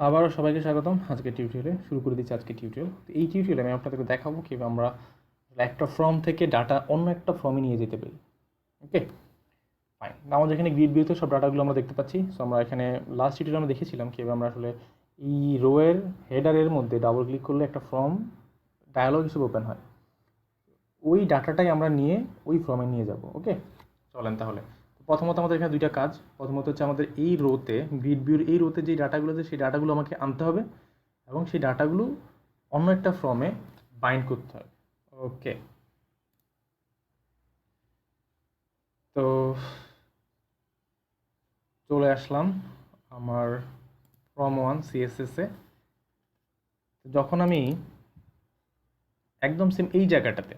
আবারও সবাইকে স্বাগতম। আজকে টিউটোরিয়ালে শুরু করে দিচ্ছি আজকে টিউটোরিয়াল। এই টিউটোরিয়ালে আমি আপনাদেরকে দেখাবো কীভাবে আমরা একটা ফর্ম থেকে ডাটা অন্য একটা ফর্মে নিয়ে যেতে পারি। ওকে, ফাইন। আমাদের এখানে গ্রিড ভিউতে সব ডাটাগুলো আমরা দেখতে পাচ্ছি। সো আমরা এখানে লাস্ট টিউটোরিয়ালে আমরা দেখেছিলাম কীভাবে আমরা আসলে এই রোয়ের হেডারের মধ্যে ডাবল ক্লিক করলে একটা ফর্ম ডায়ালগ হিসেবে ওপেন হয়। ওই ডাটাটাই আমরা নিয়ে ওই ফর্মে নিয়ে যাব। ওকে, চলেন তাহলে। প্রথমত আমাদের এখানে দুইটা কাজ। প্রথমত হচ্ছে আমাদের এই রোতে গ্রিড ভিউর এই রোতে যে ডাটাগুলো আছে সেই ডাটাগুলো আমাকে আনতে হবে এবং সেই ডাটাগুলো অন্য একটা ফর্মে বাইন্ড করতে হবে। ওকে, তো চলে আসলাম আমার ফর্ম 1 CSS-এ। যখন আমি একদম সেম এই জায়গাটাতে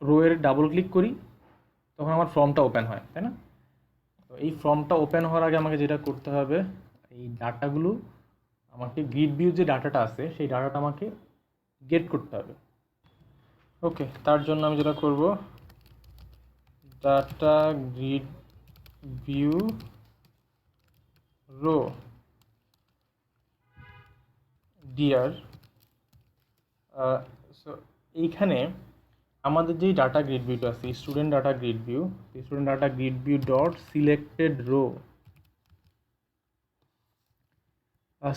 রোয়ের ডাবল ক্লিক করি তখন আমার ফর্মটা ওপেন হয়, তাই না? তো এই ফর্মটা ওপেন হওয়ার আগে আমাকে যেটা করতে হবে, এই ডাটাগুলো আমাকে গ্রিড ভিউ যে ডাটাটা আছে সেই ডাটাটা আমাকে গেট করতে হবে। ওকে, তার জন্য আমি যেটা করব, data grid view row D R. So এইখানে আমাদের যেই ডাটা গ্রিড ভিউটা আছে student data grid view, student data grid view dot selected row,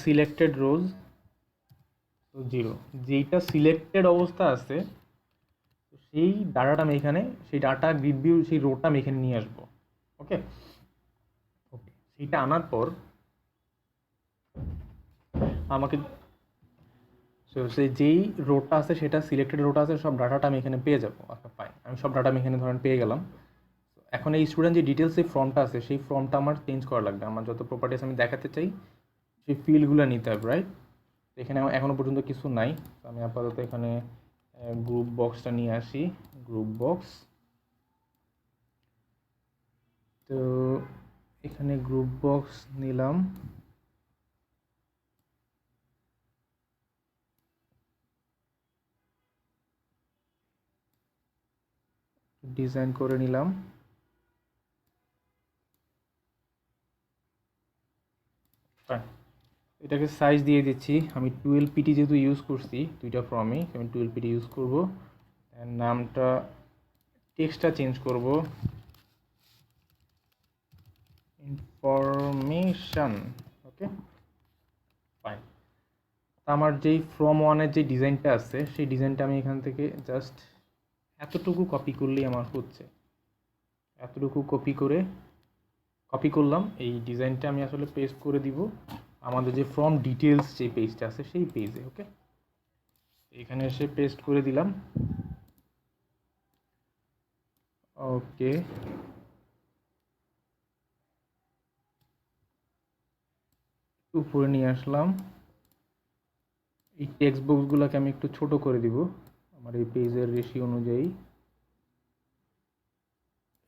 selected rows 0, যেইটা সিলেক্টেড অবস্থা আছে সেই ডাটাটা আমি এখানে, সেই ডাটা গ্রিড ভিউ সেই রোটা আমি এখানে নিয়ে আসবো। ওকে ওকে, সেইটা আনার পর আমাকে সেই যেই রোটা আছে সেটা সিলেক্টেড রোটা আছে সব ডাটাটা আমি এখানে পেয়ে যাবো। আচ্ছা ফাইন, আমি সব ডাটা আমি এখানে ধরেন পেয়ে গেলাম। এখন এই স্টুডেন্ট যে ডিটেলস এই ফর্মটা আছে সেই ফর্মটা আমার চেঞ্জ করা লাগবে। আমার যত প্রপার্টিস আমি দেখাতে চাই সেই ফিল্ডগুলো নিতে হবে, রাইট? এখানে আমার এখনও পর্যন্ত কিছু নাই। আমি আপাতত এখানে গ্রুপ বক্সটা নিয়ে আসি। গ্রুপ বক্স, তো এখানে গ্রুপ বক্স নিলাম। ডিজাইন করে নিলাম। এটাকে সাইজ দিয়ে দিচ্ছি। আমি 12 PT যেহেতু ইউজ করছি দুইটা ফর্মে, আমি 12 PT ইউজ করব। নামটা টেক্সটটা চেঞ্জ করব, ইনফরমেশন। Okay fine. আমার যেই ফর্ম 1-এর যে ডিজাইনটা আছে সেই ডিজাইনটা আমি এখান থেকে জাস্ট এতটুকু কপি করলেই আমার হচ্ছে। এতটুকু কপি করলাম। এই ডিজাইনটা আমি আসলে পেস্ট করে দিব আমাদের যে ফর্ম ডিটেলস যে পেজটা আছে সেই পেজে। ওকে, এখানে এসে পেস্ট করে দিলাম। ওকে, উপরে নিয়ে আসলাম। এই টেক্সট বক্সগুলোকে আমি একটু ছোট করে দিব আমার এই পেজের রেশিও অনুযায়ী।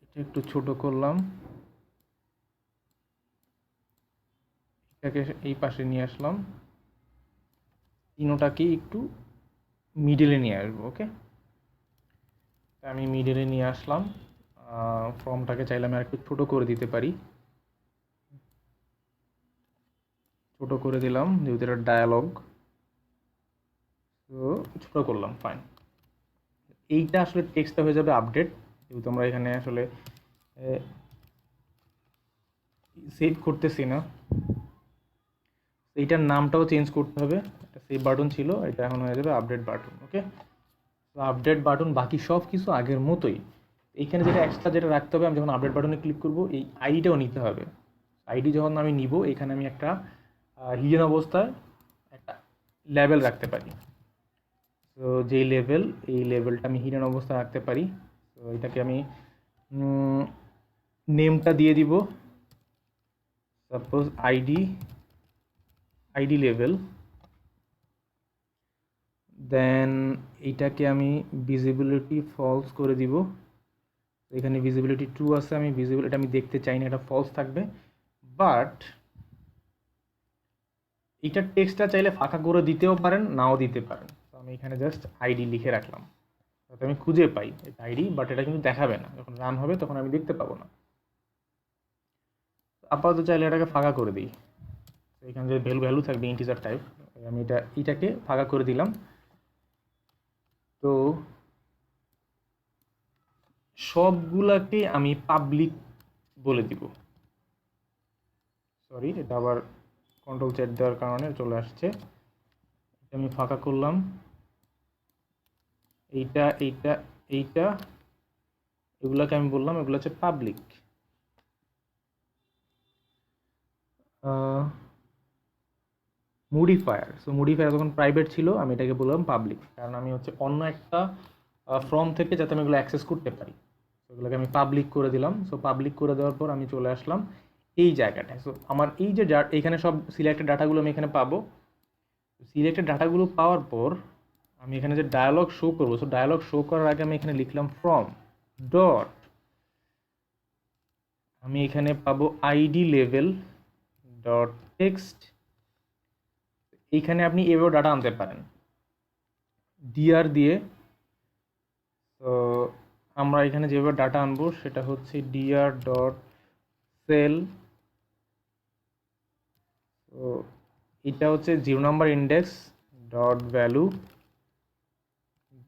এটা একটু ছোট করলাম। এটাকে এই পাশে নিয়ে আসলাম। তিনোটাকে একটু মিডলে নিয়ে আসবো। ওকে, আমি মিডলে নিয়ে আসলাম। ফর্মটাকে চাইলে আমি আরেকটু ছোট করে দিতে পারি। ছোট করে দিলাম যেহেতু এটা ডায়ালগ, তো ছোট করলাম। ফাইন, এইটা আসলে টেক্সটটা হয়ে যাবে আপডেট, যেহেতু আমরা এখানে আসলে সেভ করতেছি না। এইটার নামটাও চেঞ্জ করতে হবে। এটা সেভ বাটন ছিল, এটা এখন হয়ে যাবে আপডেট বাটন। ওকে, তো আপডেট বাটন বাকি সব কিছু আগের মতোই। এইখানে যেটা এক্সট্রা যেটা রাখতে হবে, আমি যখন আপডেট বাটনে ক্লিক করব এই আইডিটাও নিতে হবে। আইডি যখন আমি নিব এখানে আমি একটা হিডেন অবস্থায় একটা লেভেল রাখতে পারি। তো যেই লেভেল, এই লেভেলটা আমি হিডেন অবস্থায় রাখতে পারি। তো এটাকে আমি নেমটা দিয়ে দিব, সাপোজ আইডি লেভেল। দেন এইটাকে আমি ভিজিবিলিটি ফলস করে দিব। এখানে ভিজিবিলিটি 2 আছে, আমি এটা আমি দেখতে চাই না, এটা ফলস থাকবে। বাট এইটার টেক্সটটা চাইলে ফাঁকা করে দিতেও পারেন, নাও দিতে পারেন। তো আমি এখানে জাস্ট আইডি লিখে রাখলাম যাতে আমি খুঁজে পাই এটা আইডি, বাট এটা কিন্তু দেখাবে না। যখন রান হবে তখন আমি দেখতে পাবো না। আপাতত চাইলে এটাকে ফাঁকা করে দিই। এখানে যে ভ্যালু থাকবে ইন্টিজার টাইপ, আমি এটাকে ফাঁকা করে দিলাম। তো সবগুলাকে আমি পাবলিক বলে দিব। সরি, এটা আবার কন্ট্রোল জেড দেওয়ার কারণে চলে আসছে। এটা আমি ফাঁকা করলাম। এইটা এগুলাকে আমি বললাম এগুলো হচ্ছে পাবলিক। মডিফায়ার, সো মডিফায়ার যখন প্রাইভেট ছিল আমি এটাকে বললাম পাবলিক, কারণ আমি হচ্ছে অন্য একটা ফর্ম থেকে যাতে আমি এগুলো অ্যাক্সেস করতে পারি, সেগুলোকে আমি পাবলিক করে দিলাম। সো পাবলিক করে দেওয়ার পর আমি চলে আসলাম এই জায়গাটায়। সো আমার এই যে এখানে সব সিলেক্টেড ডাটাগুলো আমি এখানে পাবো। সিলেক্টেড ডাটাগুলো পাওয়ার পর আমি এখানে যে ডায়ালগ শো করবো, সো ডায়ালগ শো করার আগে আমি এখানে লিখলাম ফ্রম ডট, আমি এখানে পাবো আইডি লেভেল ডট টেক্সট। এইখানে আপনি এভাবে ডাটা আনতে পারেন ডিআর দিয়ে। তো আমরা এখানে যেভাবে ডাটা আনবো সেটা হচ্ছে ডিআর ডট সেল। তো এটা হচ্ছে 0 number index dot value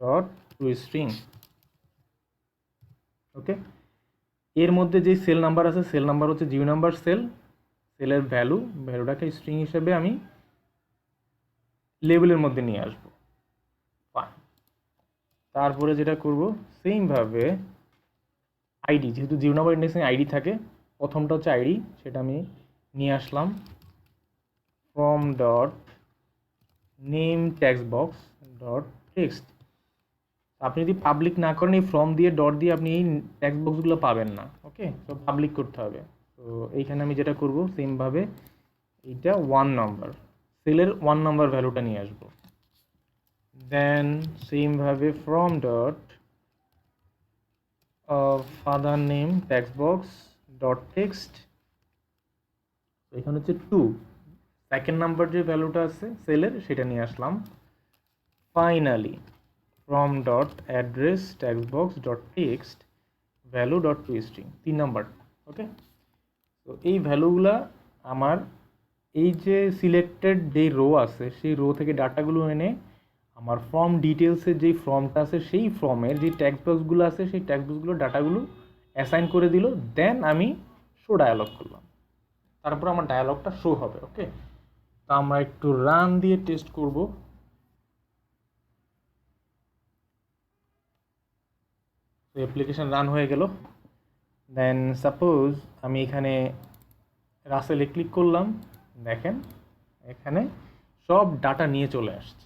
dot to string. Okay, এর মধ্যে যে সেল নাম্বার আছে সেল নাম্বার হচ্ছে 0 নাম্বার সেল, সেলের ভ্যালুটাকে স্ট্রিং হিসেবে আমি লেবেলের মধ্যে নিয়ে আসবো। তারপরে যেটা করব সেমভাবে আইডি, যেহেতু 0 নাম্বার ইন্ডেক্সে আইডি থাকে, প্রথমটা হচ্ছে আইডি, সেটা আমি নিয়ে আসলাম from dot name text box dot text. আপনি যদি পাবলিক না করেন এই ফর্ম দিয়ে ডট দিয়ে আপনি এই টেক্সট বক্সগুলো পাবেন না। ওকে, তো পাবলিক করতে হবে। তো এইখানে আমি যেটা করব সেমভাবে এইটা 1 নাম্বার সেলের 1 নাম্বার ভ্যালুটা নিয়ে আসবো। দেন সেমভাবে from dot father name text box dot text, এখানে হচ্ছে 2 সেকেন্ড নাম্বার যে ভ্যালুটা আছে সেলের সেটা নিয়ে আসলাম। Finally from dot address text box dot text value dot to string 3 number. Okay, তো এই ভ্যালুগুলা আমার এই যে সিলেক্টেড যে রো আছে সেই রো থেকে ডাটাগুলো এনে আমার ফর্ম ডিটেলসের যেই ফর্মটা আছে সেই ফর্মের যে টেক্সট বক্সগুলো আছে সেই টেক্সট বক্সগুলো ডাটাগুলো অ্যাসাইন করে দিল। দেন আমি শো ডায়ালগ করলাম, তারপর আমার ডায়ালগটা শো হবে। ওকে, তো আমরা একটু রান দিয়ে টেস্ট করব। তো অ্যাপ্লিকেশন রান হয়ে গেল। দেন সাপোজ আমি এখানে রাসেলে ক্লিক করলাম, দেখেন এখানে সব ডাটা নিয়ে চলে আসছে।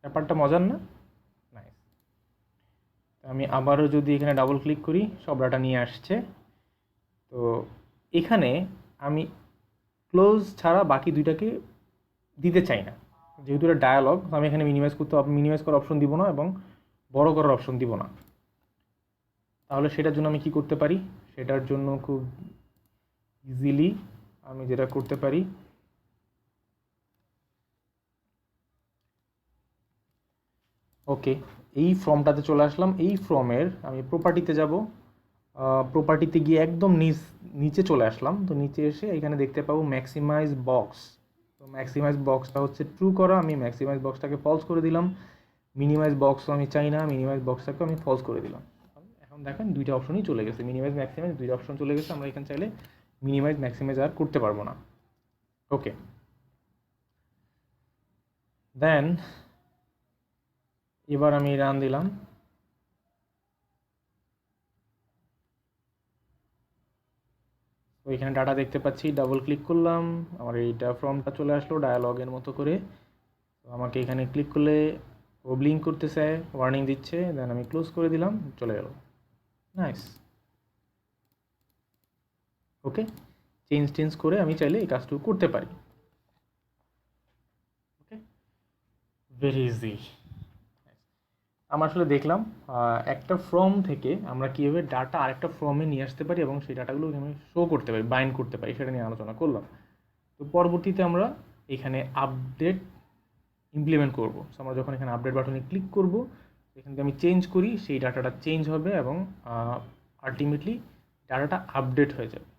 ব্যাপারটা মজার না? নাইস। আমি আবারও যদি এখানে ডাবল ক্লিক করি, সব ডাটা নিয়ে আসছে। তো এখানে আমি ক্লোজ ছাড়া বাকি দুইটাকে দিতে চাই না, যেহেতু এটা ডায়ালগ। আমি এখানে মিনিমাইজ করার অপশন দিব না এবং বড় করার অপশন দিব না। তাহলে সেটার জন্য আমি কি করতে পারি? সেটার জন্য খুব ইজিলি আমি যেটা করতে পারি, ওকে এই ফর্মটাতে চলে আসলাম। এই ফর্মের আমি প্রপার্টিতে যাব, প্রপার্টিতে গিয়ে একদম নিচে চলে আসলাম। তো নিচে এসে এখানে দেখতে পাবো ম্যাক্সিমাইজ বক্স। তো ম্যাক্সিমাইজ বক্সটা হচ্ছে ট্রু করা, আমি ম্যাক্সিমাইজ বক্সটাকে ফলস করে দিলাম। মিনিমাইজ বক্সও আমি চাই না, মিনিমাইজ বক্সটাকে আমি ফলস করে দিলাম। এখন দেখেন দুইটা অপশনই চলে গেছে, মিনিমাইজ ম্যাক্সিমাইজ দুইটা অপশন চলে গেছে। আমরা এখানে চাইলে মিনিমাইজ ম্যাক্সিমাইজ আর করতে পারবো না। ওকে, দেন এবার আমি রান দিলাম। ওইখানে ডাটা দেখতে পাচ্ছি, ডাবল ক্লিক করলাম, আমার এইটা ফর্মটা চলে আসলো ডায়ালগের মতো করে। তো আমাকে এখানে ক্লিক করলে ও ব্লিঙ্ক করতেছে, ওয়ার্নিং দিচ্ছে। দেন আমি ক্লোজ করে দিলাম, চলে গেল। নাইস। ওকে, চেঞ্জ করে আমি চাইলে এই কাজটুকু করতে পারি। ওকে, ভেরি ইজি। আমরা আসলে দেখলাম একটা ফর্ম থেকে আমরা কীভাবে ডাটা আরেকটা ফর্মে নিয়ে আসতে পারি এবং সেই ডাটাগুলো আমি শো করতে পারি, বাইন্ড করতে পারি, সেটা নিয়ে আলোচনা করলাম। তো পরবর্তীতে আমরা এখানে আপডেট ইমপ্লিমেন্ট করব। সো আমরা যখন এখানে আপডেট বাটনে ক্লিক করব, এখান থেকে আমি চেঞ্জ করি, সেই ডাটাটা চেঞ্জ হবে এবং আলটিমেটলি ডাটাটা আপডেট হয়ে যাবে।